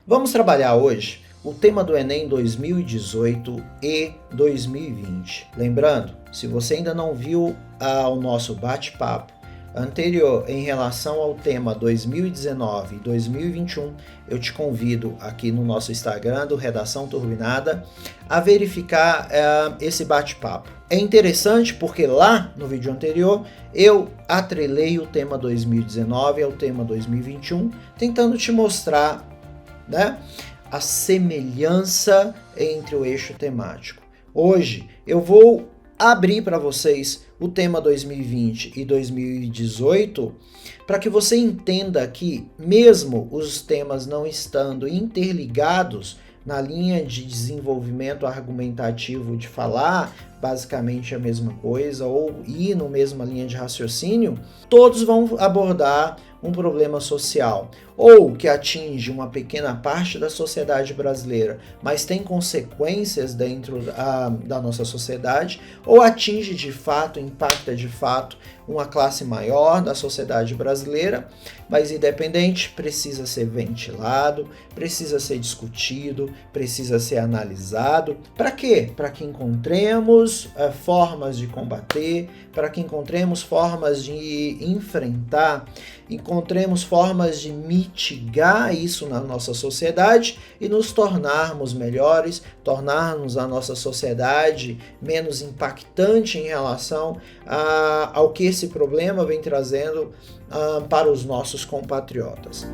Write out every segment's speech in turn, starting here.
Vamos trabalhar hoje o tema do Enem 2018 e 2020. Lembrando, se você ainda não viu o nosso bate-papo anterior em relação ao tema 2019 e 2021, eu te convido aqui no nosso Instagram do Redação Turbinada a verificar esse bate-papo. É interessante porque lá no vídeo anterior eu atrelei o tema 2019 ao tema 2021, tentando te mostrar, a semelhança entre o eixo temático. Hoje eu vou abrir para vocês o tema 2020 e 2018 para que você entenda que mesmo os temas não estando interligados na linha de desenvolvimento argumentativo de falar basicamente a mesma coisa ou ir na mesma linha de raciocínio, todos vão abordar um problema social, ou que atinge uma pequena parte da sociedade brasileira, mas tem consequências dentro da nossa sociedade, ou atinge de fato, impacta de fato uma classe maior da sociedade brasileira, mas independente, precisa ser ventilado, precisa ser discutido, precisa ser analisado. Para quê? Para que encontremos formas de combater, para que encontremos formas de enfrentar, encontremos formas de mitigar isso na nossa sociedade e nos tornarmos melhores, tornarmos a nossa sociedade menos impactante em relação ao que esse problema vem trazendo para os nossos compatriotas.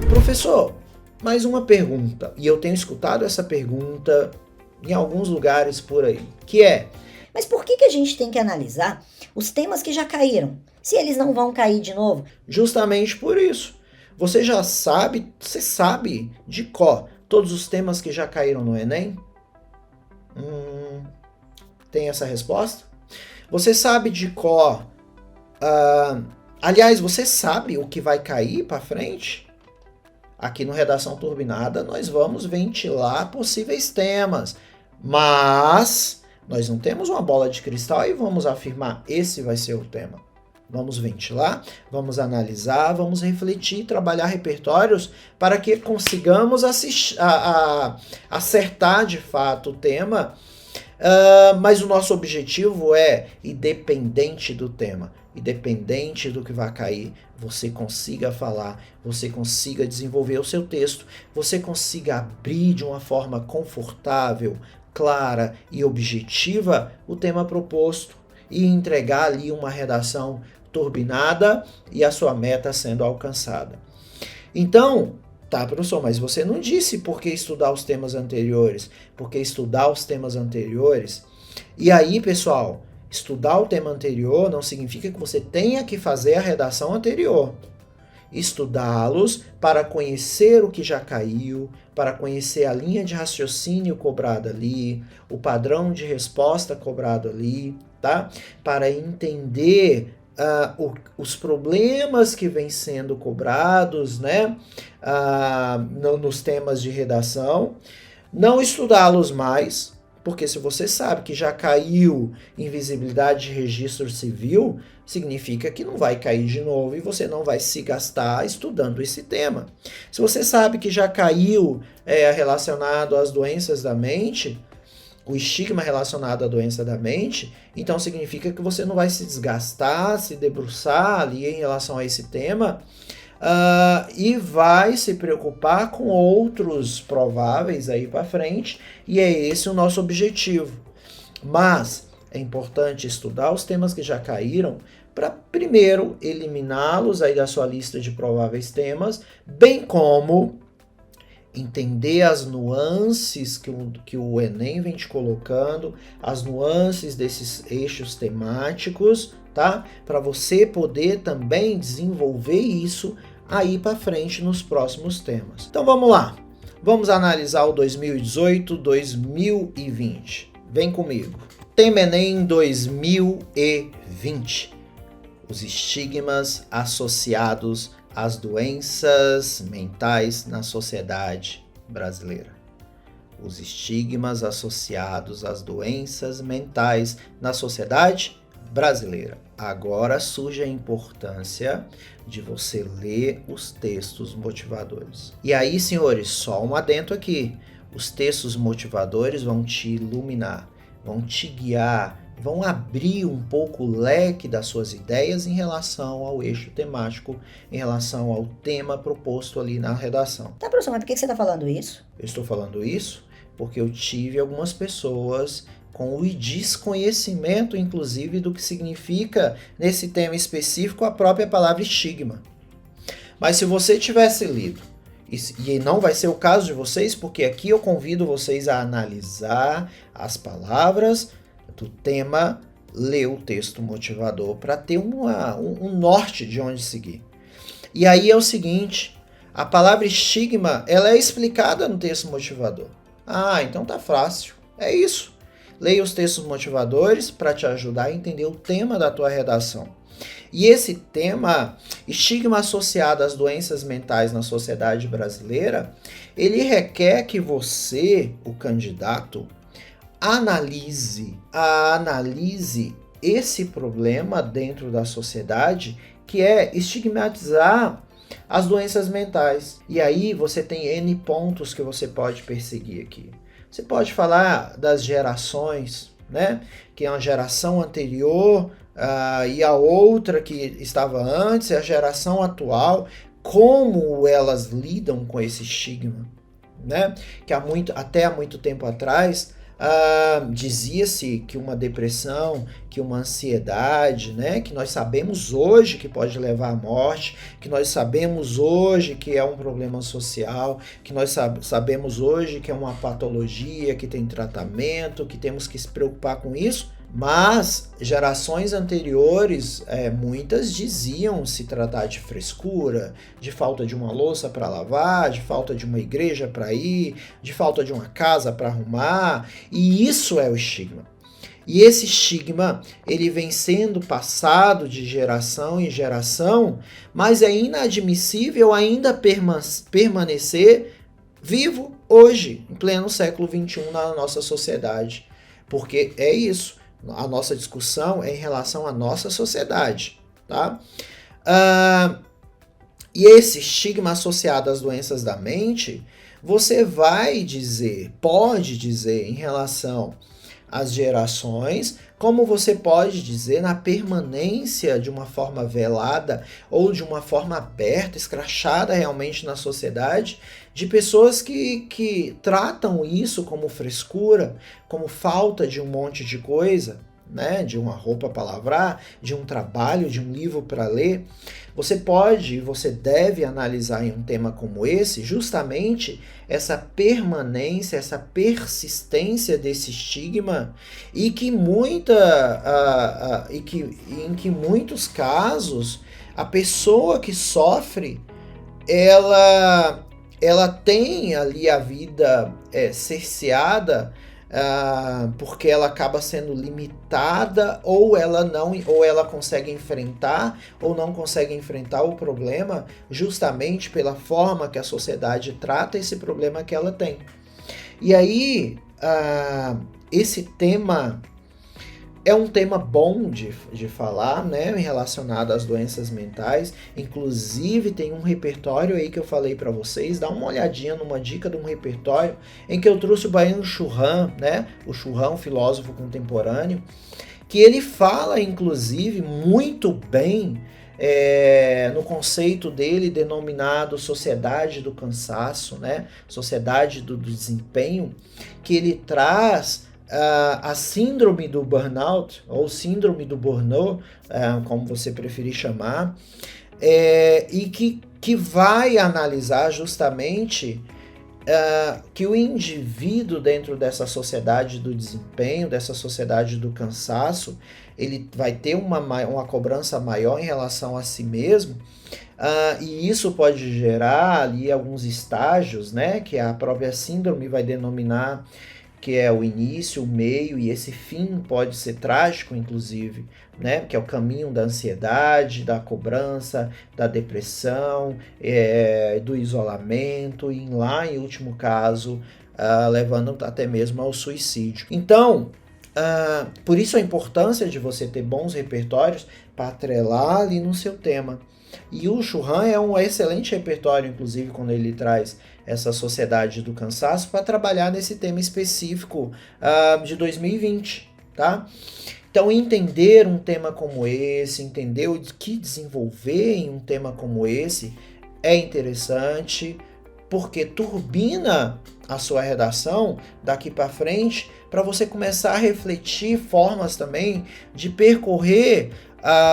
Professor, mais uma pergunta, e eu tenho escutado essa pergunta em alguns lugares por aí, que é: mas por que a gente tem que analisar os temas que já caíram, se eles não vão cair de novo? Justamente por isso. Você sabe de cor todos os temas que já caíram no Enem? Tem essa resposta? Você sabe de cor... aliás, você sabe o que vai cair para frente? Aqui no Redação Turbinada nós vamos ventilar possíveis temas, mas nós não temos uma bola de cristal e vamos afirmar esse vai ser o tema. Vamos ventilar, vamos analisar, vamos refletir, trabalhar repertórios para que consigamos acertar de fato o tema, mas o nosso objetivo é, independente do tema, independente do que vai cair, você consiga falar, você consiga desenvolver o seu texto, você consiga abrir de uma forma confortável, clara e objetiva o tema proposto e entregar ali uma redação turbinada e a sua meta sendo alcançada. Então, tá, professor, mas você não disse por que estudar os temas anteriores. Porque estudar os temas anteriores... E aí, pessoal, estudar o tema anterior não significa que você tenha que fazer a redação anterior. Estudá-los para conhecer o que já caiu, para conhecer a linha de raciocínio cobrada ali, o padrão de resposta cobrado ali, tá? Para entender os problemas que vêm sendo cobrados, nos temas de redação, não estudá-los mais, porque se você sabe que já caiu invisibilidade de registro civil, significa que não vai cair de novo e você não vai se gastar estudando esse tema. Se você sabe que já caiu relacionado às doenças da mente, o estigma relacionado à doença da mente, então significa que você não vai se desgastar, se debruçar ali em relação a esse tema e vai se preocupar com outros prováveis aí para frente, e é esse o nosso objetivo. Mas é importante estudar os temas que já caíram para primeiro eliminá-los aí da sua lista de prováveis temas, bem como entender as nuances que o Enem vem te colocando, as nuances desses eixos temáticos, tá? Para você poder também desenvolver isso aí para frente nos próximos temas. Então vamos lá, vamos analisar o 2018, 2020. Vem comigo. Tema Enem 2020. Os estigmas associados às doenças mentais na sociedade brasileira. os estigmas associados às doenças mentais na sociedade brasileira. Agora surge a importância de você ler os textos motivadores. E aí, senhores, só um adendo aqui. Os textos motivadores vão te iluminar, vão te guiar, vão abrir um pouco o leque das suas ideias em relação ao eixo temático, em relação ao tema proposto ali na redação. Tá, professor, mas por que você está falando isso? Eu estou falando isso porque eu tive algumas pessoas com o desconhecimento, inclusive, do que significa, nesse tema específico, a própria palavra estigma. Mas se você tivesse lido, e não vai ser o caso de vocês, porque aqui eu convido vocês a analisar as palavras do tema, ler o texto motivador para ter um norte de onde seguir. E aí é o seguinte, a palavra estigma, ela é explicada no texto motivador. Ah, então tá fácil, é isso. Leia os textos motivadores para te ajudar a entender o tema da tua redação. E esse tema, estigma associado às doenças mentais na sociedade brasileira, ele requer que você, o candidato, analise esse problema dentro da sociedade, que é estigmatizar as doenças mentais. E aí você tem N pontos que você pode perseguir aqui. Você pode falar das gerações, né? Que é uma geração anterior e a outra que estava antes, a geração atual, como elas lidam com esse estigma, né? Que até há muito tempo atrás dizia-se que uma depressão, que uma ansiedade, né, que nós sabemos hoje que pode levar à morte, que nós sabemos hoje que é um problema social, que nós sabemos hoje que é uma patologia, que tem tratamento, que temos que se preocupar com isso. Mas gerações anteriores, muitas diziam se tratar de frescura, de falta de uma louça para lavar, de falta de uma igreja para ir, de falta de uma casa para arrumar, e isso é o estigma. E esse estigma, ele vem sendo passado de geração em geração, mas é inadmissível ainda permanecer vivo hoje, em pleno século XXI, na nossa sociedade. Porque é isso. A nossa discussão é em relação à nossa sociedade, tá? E esse estigma associado às doenças da mente, você pode dizer em relação às gerações, como você pode dizer na permanência de uma forma velada ou de uma forma aberta, escrachada realmente na sociedade, de pessoas que tratam isso como frescura, como falta de um monte de coisa, né? De uma roupa para lavar, de um trabalho, de um livro para ler. Você deve analisar em um tema como esse justamente essa permanência, essa persistência desse estigma e que em que muitos casos a pessoa que sofre ela tem ali a vida cerceada porque ela acaba sendo limitada ou ela consegue enfrentar ou não consegue enfrentar o problema justamente pela forma que a sociedade trata esse problema que ela tem. E aí esse tema é um tema bom de falar, né, relacionado às doenças mentais. Inclusive tem um repertório aí que eu falei para vocês. Dá uma olhadinha numa dica de um repertório em que eu trouxe o Byung Chul Han, né, o Chul Han, um filósofo contemporâneo, que ele fala, inclusive, muito bem no conceito dele denominado sociedade do cansaço, né, sociedade do desempenho, que ele traz a síndrome do burnout, ou síndrome do burnout, como você preferir chamar, e que vai analisar justamente que o indivíduo dentro dessa sociedade do desempenho, dessa sociedade do cansaço, ele vai ter uma cobrança maior em relação a si mesmo, e isso pode gerar ali alguns estágios, né, que a própria síndrome vai denominar, que é o início, o meio e esse fim pode ser trágico, inclusive, né? Que é o caminho da ansiedade, da cobrança, da depressão, do isolamento e lá, em último caso, levando até mesmo ao suicídio. Então, por isso a importância de você ter bons repertórios para atrelar ali no seu tema. E o Churran é um excelente repertório, inclusive, quando ele traz essa sociedade do cansaço para trabalhar nesse tema específico de 2020, tá? Então, entender um tema como esse, entender o que desenvolver em um tema como esse é interessante, porque turbina a sua redação daqui para frente para você começar a refletir formas também de percorrer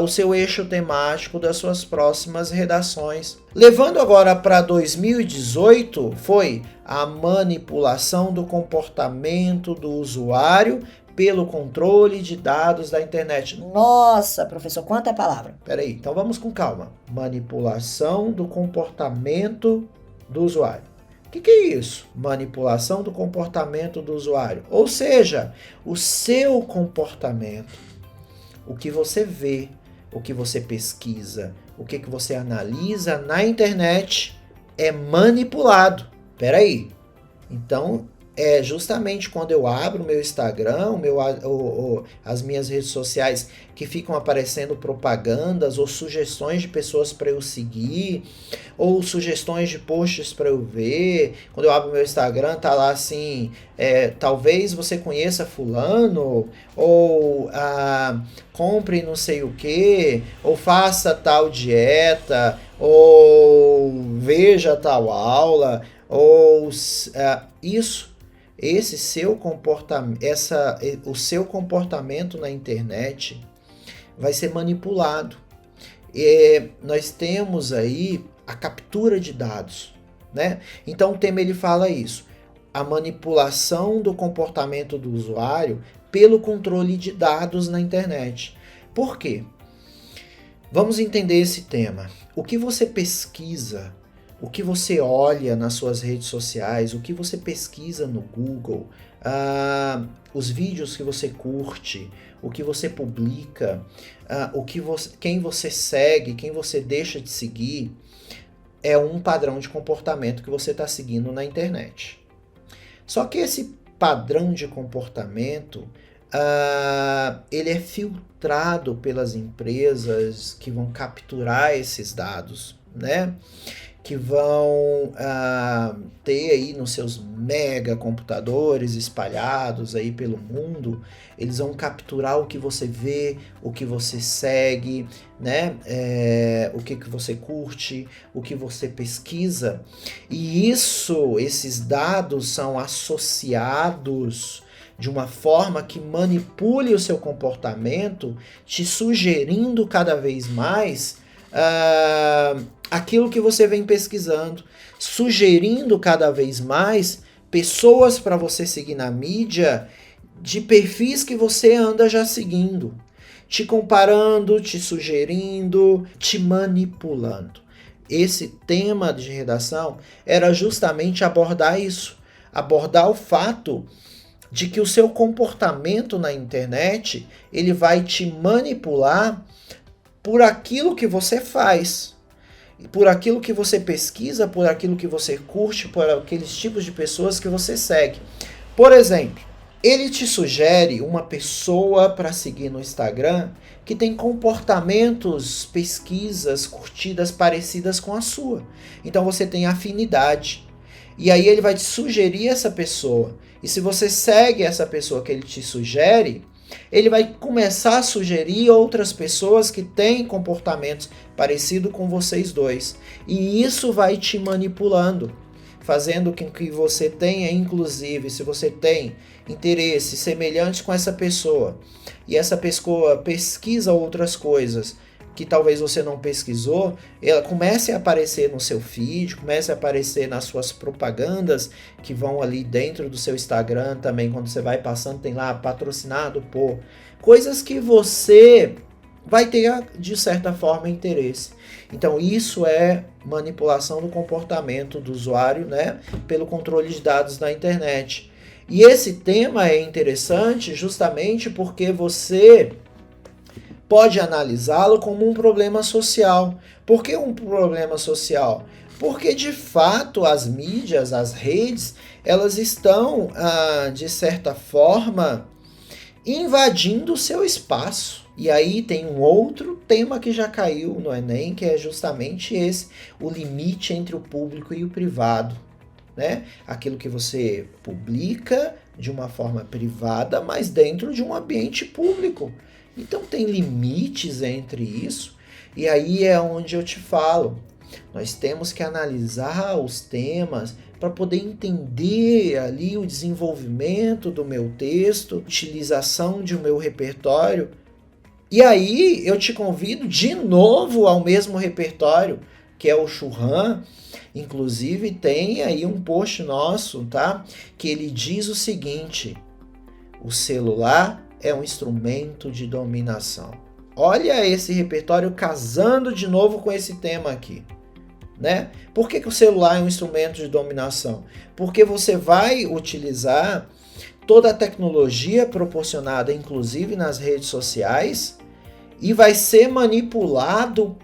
o seu eixo temático das suas próximas redações. Levando agora para 2018, foi a manipulação do comportamento do usuário pelo controle de dados da internet. Nossa, professor, quanta palavra. Peraí, então vamos com calma. Manipulação do comportamento do usuário. O que é isso? Manipulação do comportamento do usuário. Ou seja, o seu comportamento, o que você vê, o que você pesquisa, o que você analisa na internet é manipulado. Peraí. Então, é justamente quando eu abro o meu Instagram, as minhas redes sociais, que ficam aparecendo propagandas ou sugestões de pessoas para eu seguir, ou sugestões de posts para eu ver. Quando eu abro o meu Instagram, tá lá assim, talvez você conheça fulano, ou compre não sei o que, ou faça tal dieta, ou veja tal aula, ou isso. Esse seu comportamento, o seu comportamento na internet vai ser manipulado. Nós temos aí a captura de dados, né? Então o tema ele fala isso, a manipulação do comportamento do usuário pelo controle de dados na internet. Por quê? Vamos entender esse tema. O que você pesquisa, o que você olha nas suas redes sociais, o que você pesquisa no Google, os vídeos que você curte, o que você publica, quem você segue, quem você deixa de seguir, é um padrão de comportamento que você está seguindo na internet. Só que esse padrão de comportamento, ele é filtrado pelas empresas que vão capturar esses dados, né? Que vão ter aí nos seus mega computadores espalhados aí pelo mundo, eles vão capturar o que você vê, o que você segue, né? O que você curte, o que você pesquisa. E esses dados são associados de uma forma que manipule o seu comportamento, te sugerindo cada vez mais aquilo que você vem pesquisando, sugerindo cada vez mais pessoas para você seguir na mídia de perfis que você anda já seguindo, te comparando, te sugerindo, te manipulando. Esse tema de redação era justamente abordar isso, abordar o fato de que o seu comportamento na internet, ele vai te manipular por aquilo que você faz, por aquilo que você pesquisa, por aquilo que você curte, por aqueles tipos de pessoas que você segue. Por exemplo, ele te sugere uma pessoa para seguir no Instagram que tem comportamentos, pesquisas, curtidas parecidas com a sua. Então você tem afinidade. E aí ele vai te sugerir essa pessoa. E se você segue essa pessoa que ele te sugere, ele vai começar a sugerir outras pessoas que têm comportamentos parecidos com vocês dois. E isso vai te manipulando, fazendo com que você tenha, inclusive, se você tem interesse semelhante com essa pessoa, e essa pessoa pesquisa outras coisas que talvez você não pesquisou, ela comece a aparecer no seu feed, comece a aparecer nas suas propagandas que vão ali dentro do seu Instagram também, quando você vai passando, tem lá patrocinado por coisas que você vai ter, de certa forma, interesse. Então, isso é manipulação do comportamento do usuário, né, pelo controle de dados na internet. E esse tema é interessante justamente porque você pode analisá-lo como um problema social. Por que um problema social? Porque de fato as mídias, as redes, elas estão, de certa forma, invadindo o seu espaço. E aí tem um outro tema que já caiu no Enem, que é justamente esse, o limite entre o público e o privado, né? Aquilo que você publica de uma forma privada, mas dentro de um ambiente público. Então tem limites entre isso, e aí é onde eu te falo. Nós temos que analisar os temas para poder entender ali o desenvolvimento do meu texto, utilização de meu repertório. E aí eu te convido de novo ao mesmo repertório, que é o Churran. Inclusive tem aí um post nosso, tá? Que ele diz o seguinte: o celular é um instrumento de dominação. Olha esse repertório casando de novo com esse tema aqui, né? Por que o celular é um instrumento de dominação? Porque você vai utilizar toda a tecnologia proporcionada, inclusive nas redes sociais, e vai ser manipulado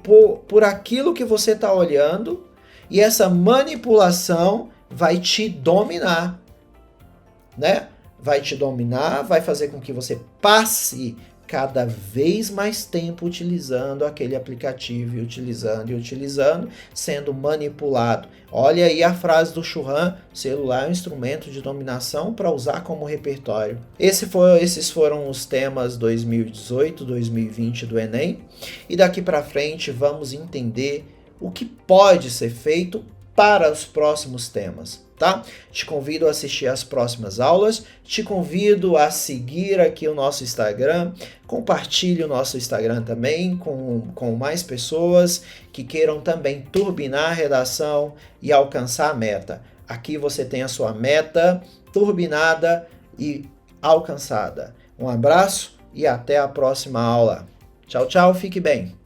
por aquilo que você está olhando, e essa manipulação vai te dominar, né? Vai te dominar, vai fazer com que você passe cada vez mais tempo utilizando aquele aplicativo, e utilizando, sendo manipulado. Olha aí a frase do Churran: celular é um instrumento de dominação para usar como repertório. Esses foram os temas 2018, 2020 do Enem, e daqui para frente vamos entender o que pode ser feito para os próximos temas, tá? Te convido a assistir às próximas aulas, te convido a seguir aqui o nosso Instagram, compartilhe o nosso Instagram também com mais pessoas que queiram também turbinar a redação e alcançar a meta. Aqui você tem a sua meta turbinada e alcançada. Um abraço e até a próxima aula. Tchau, tchau, fique bem.